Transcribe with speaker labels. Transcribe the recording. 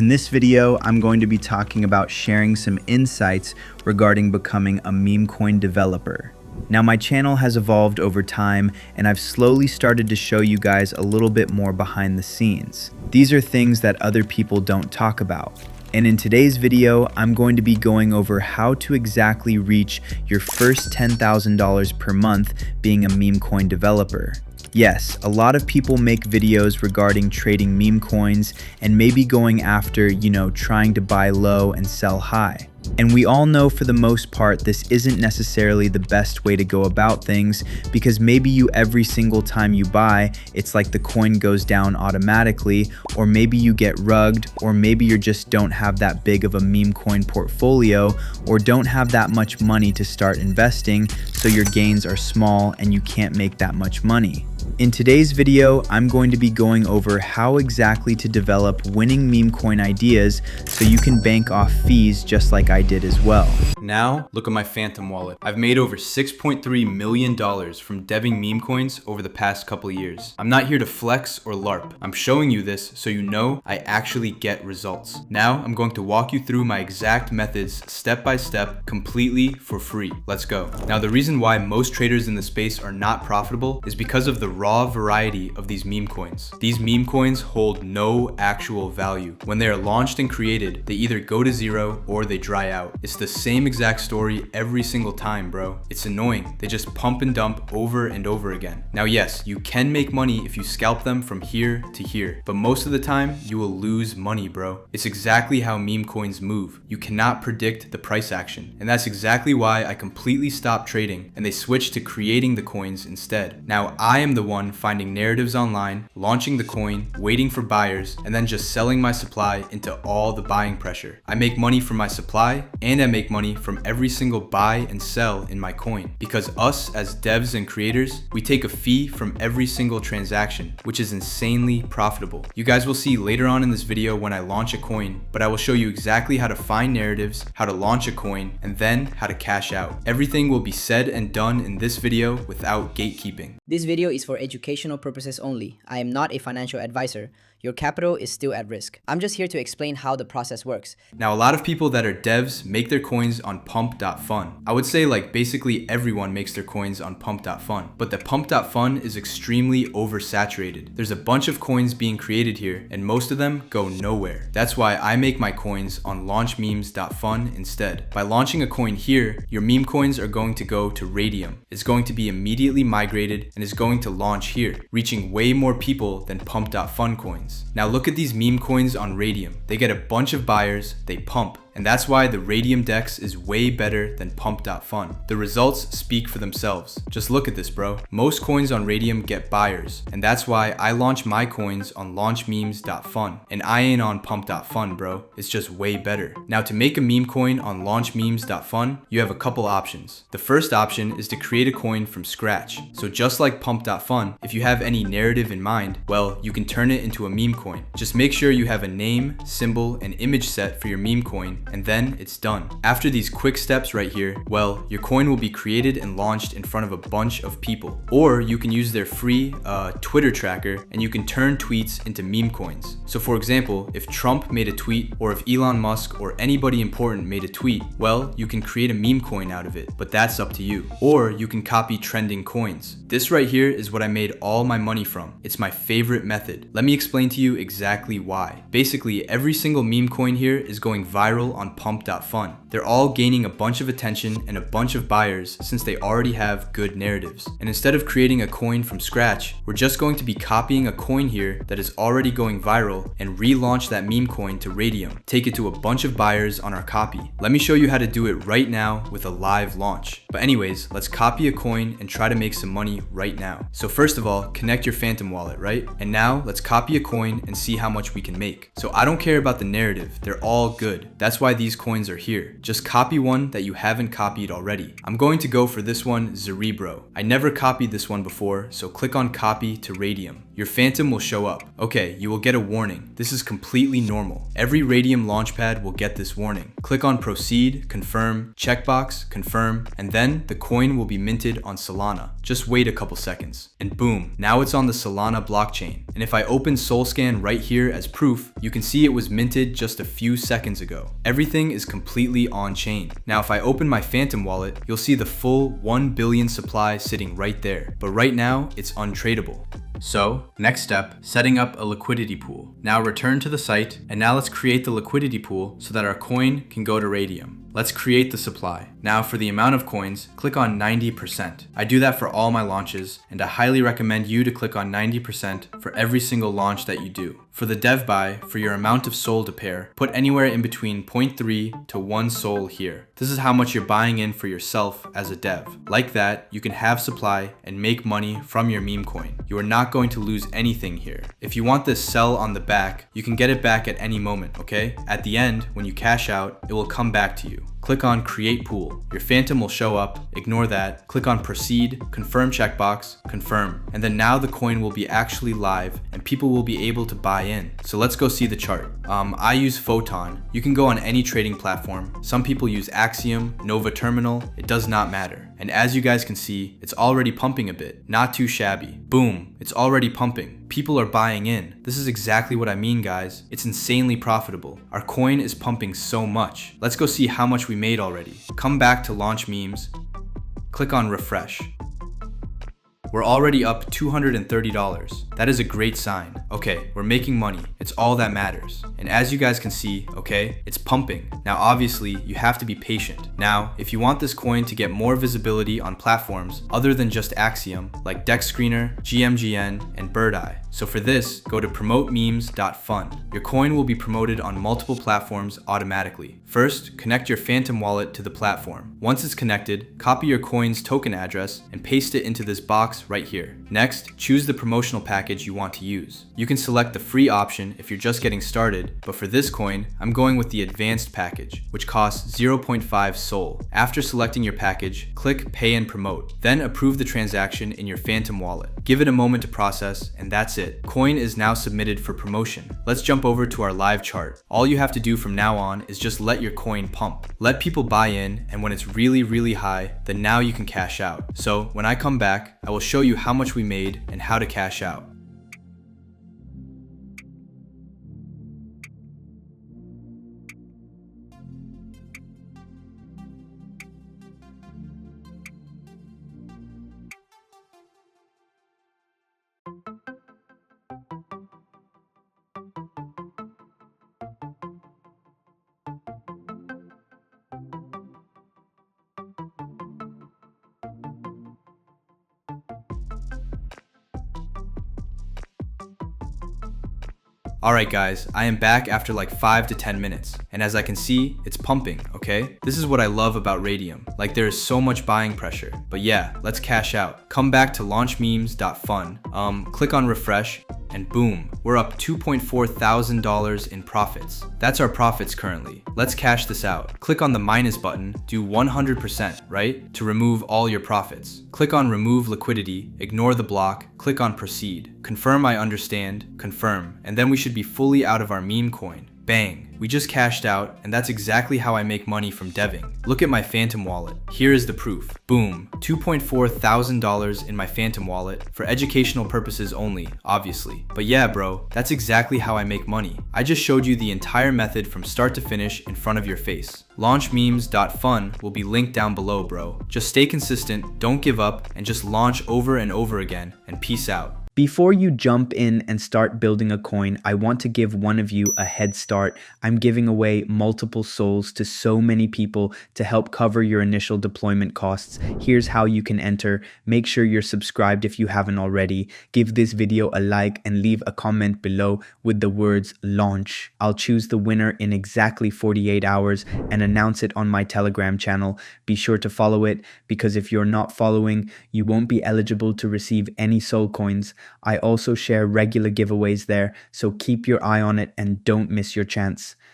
Speaker 1: In this video, I'm going to be talking about sharing some insights regarding becoming a meme coin developer. Now, my channel has evolved over time, and I've slowly started to show you guys a little bit more behind the scenes. These are things that other people don't talk about. And in today's video, I'm going to be going over how to exactly reach your first $10,000 per month being a meme coin developer. Yes, a lot of people make videos regarding trading meme coins and maybe going after, trying to buy low and sell high. And we all know for the most part this isn't necessarily the best way to go about things, because maybe every single time you buy, it's like the coin goes down automatically, or maybe you get rugged, or maybe you just don't have that big of a meme coin portfolio, or don't have that much money to start investing, so your gains are small and you can't make that much money. In today's video, I'm going to be going over how exactly to develop winning meme coin ideas so you can bank off fees just like I did as well.
Speaker 2: Now, look at my Phantom wallet. I've made over $6.3 million from deving meme coins over the past couple of years. I'm not here to flex or LARP. I'm showing you this so you know I actually get results. Now, I'm going to walk you through my exact methods step by step, completely for free. Let's go. Now, the reason why most traders in the space are not profitable is because of the raw variety of these meme coins. These meme coins hold no actual value. When they are launched and created, they either go to zero or they dry out. It's the same exact story every single time, bro. It's annoying. They just pump and dump over and over again. Now, yes, you can make money if you scalp them from here to here, but most of the time you will lose money, bro. It's exactly how meme coins move. You cannot predict the price action, and that's exactly why I completely stopped trading and they switched to creating the coins instead. Now, I am the one finding narratives online, launching the coin, waiting for buyers, and then just selling my supply into all the buying pressure. I make money from my supply, and I make money from every single buy and sell in my coin. Because us as devs and creators, we take a fee from every single transaction, which is insanely profitable. You guys will see later on in this video when I launch a coin, but I will show you exactly how to find narratives, how to launch a coin, and then how to cash out. Everything will be said and done in this video without gatekeeping.
Speaker 3: This video is for educational purposes only. I am not a financial advisor. Your capital is still at risk. I'm just here to explain how the process works.
Speaker 2: Now, a lot of people that are devs make their coins on Pump.Fun. I would say basically everyone makes their coins on Pump.Fun, but the Pump.Fun is extremely oversaturated. There's a bunch of coins being created here, and most of them go nowhere. That's why I make my coins on launchmemes.fun instead. By launching a coin here, your meme coins are going to go to Radium. It's going to be immediately migrated and is going to launch here, reaching way more people than Pump.Fun coins. Now look at these meme coins on Radium. They get a bunch of buyers, they pump. And that's why the Radium DEX is way better than Pump.Fun. The results speak for themselves. Just look at this, bro. Most coins on Radium get buyers, and that's why I launch my coins on launchmemes.fun. And I ain't on Pump.Fun, bro. It's just way better. Now, to make a meme coin on launchmemes.fun, you have a couple options. The first option is to create a coin from scratch. So just like Pump.Fun, if you have any narrative in mind, well, you can turn it into a meme coin. Just make sure you have a name, symbol, and image set for your meme coin, and then it's done. After these quick steps right here, well, your coin will be created and launched in front of a bunch of people. Or you can use their free Twitter tracker, and you can turn tweets into meme coins. So for example, if Trump made a tweet, or if Elon Musk or anybody important made a tweet, well, you can create a meme coin out of it, but that's up to you. Or you can copy trending coins. This right here is what I made all my money from. It's my favorite method. Let me explain to you exactly why. Basically, every single meme coin here is going viral on Pump.Fun. They're all gaining a bunch of attention and a bunch of buyers since they already have good narratives. And instead of creating a coin from scratch, we're just going to be copying a coin here that is already going viral and relaunch that meme coin to Radium. Take it to a bunch of buyers on our copy. Let me show you how to do it right now with a live launch. But anyways, let's copy a coin and try to make some money right now. So first of all, connect your Phantom wallet, right? And now let's copy a coin and see how much we can make. So I don't care about the narrative. They're all good. That's why these coins are here. Just copy one that you haven't copied already. I'm going to go for this one, Cerebro. I never copied this one before, so click on copy to Radium. your phantom will show up. Okay, you will get a warning. This is completely normal. Every Radium launchpad will get this warning. Click on proceed, confirm, checkbox, confirm, and then the coin will be minted on Solana. Just wait a couple seconds. And boom, now it's on the Solana blockchain. And if I open SolScan right here as proof, you can see it was minted just a few seconds ago. Everything is completely on chain. Now if I open my Phantom wallet, you'll see the full 1 billion supply sitting right there. But right now, it's untradeable. So, next step, setting up a liquidity pool. Now return to the site, and now let's create the liquidity pool so that our coin can go to Radium. Let's create the supply. Now for the amount of coins, click on 90%. I do that for all my launches, and I highly recommend you to click on 90% for every single launch that you do. For the dev buy, for your amount of SOL to pair, put anywhere in between 0.3 to 1 SOL here. This is how much you're buying in for yourself as a dev. Like that, you can have supply and make money from your meme coin. You are not going to lose anything here. If you want this sell on the back, you can get it back at any moment, okay? At the end, when you cash out, it will come back to you. Click on create pool. Your phantom will show up, ignore that, click on proceed, confirm checkbox, confirm, and then now the coin will be actually live and people will be able to buy in. So let's go see the chart. I use Photon. You can go on any trading platform. Some people use Axiom, Nova Terminal, it does not matter. And as you guys can see, it's already pumping a bit, not too shabby. Boom, it's already pumping. People are buying in. This is exactly what I mean, guys. It's insanely profitable. Our coin is pumping so much. Let's go see how much we made already. Come back to launch memes, click on refresh. We're already up $230. That is a great sign. Okay, we're making money. It's all that matters. And as you guys can see, okay, it's pumping. Now obviously, you have to be patient. Now, if you want this coin to get more visibility on platforms other than just Axiom, like Dex Screener, GMGN, and Bird Eye. So for this, go to promotememes.fun. Your coin will be promoted on multiple platforms automatically. First, connect your Phantom wallet to the platform. Once it's connected, copy your coin's token address and paste it into this box right here. Next, choose the promotional package you want to use. You can select the free option if you're just getting started, but for this coin, I'm going with the advanced package, which costs 0.5 SOL. After selecting your package, click pay and promote. Then approve the transaction in your Phantom wallet. Give it a moment to process, and that's it. Coin is now submitted for promotion. Let's jump over to our live chart. All you have to do from now on is just let your coin pump. Let people buy in, and when it's really high, then now you can cash out. So when I come back, I will show you how much we made and how to cash out. Alright guys, I am back after like 5 to 10 minutes, and as I can see, it's pumping, okay? This is what I love about Radium, like there is so much buying pressure. But yeah, let's cash out. Come back to launchmemes.fun, click on refresh, and boom, we're up $2.4 thousand in profits. That's our profits currently. Let's cash this out. Click on the minus button, do 100%, right? To remove all your profits. Click on remove liquidity, ignore the block, click on proceed. Confirm I understand, confirm, and then we should be fully out of our meme coin. Bang, we just cashed out, and that's exactly how I make money from deving. Look at my Phantom wallet. Here is the proof. Boom, $2.4 thousand in my Phantom wallet, for educational purposes only, obviously. But yeah bro, that's exactly how I make money. I just showed you the entire method from start to finish in front of your face. Launchmemes.fun will be linked down below bro. Just stay consistent, don't give up, and just launch over and over again, and peace out.
Speaker 1: Before you jump in and start building a coin, I want to give one of you a head start. I'm giving away multiple souls to so many people to help cover your initial deployment costs. Here's how you can enter. Make sure you're subscribed if you haven't already. Give this video a like and leave a comment below with the words launch. I'll choose the winner in exactly 48 hours and announce it on my Telegram channel. Be sure to follow it, because if you're not following, you won't be eligible to receive any soul coins. I also share regular giveaways there, so keep your eye on it and don't miss your chance.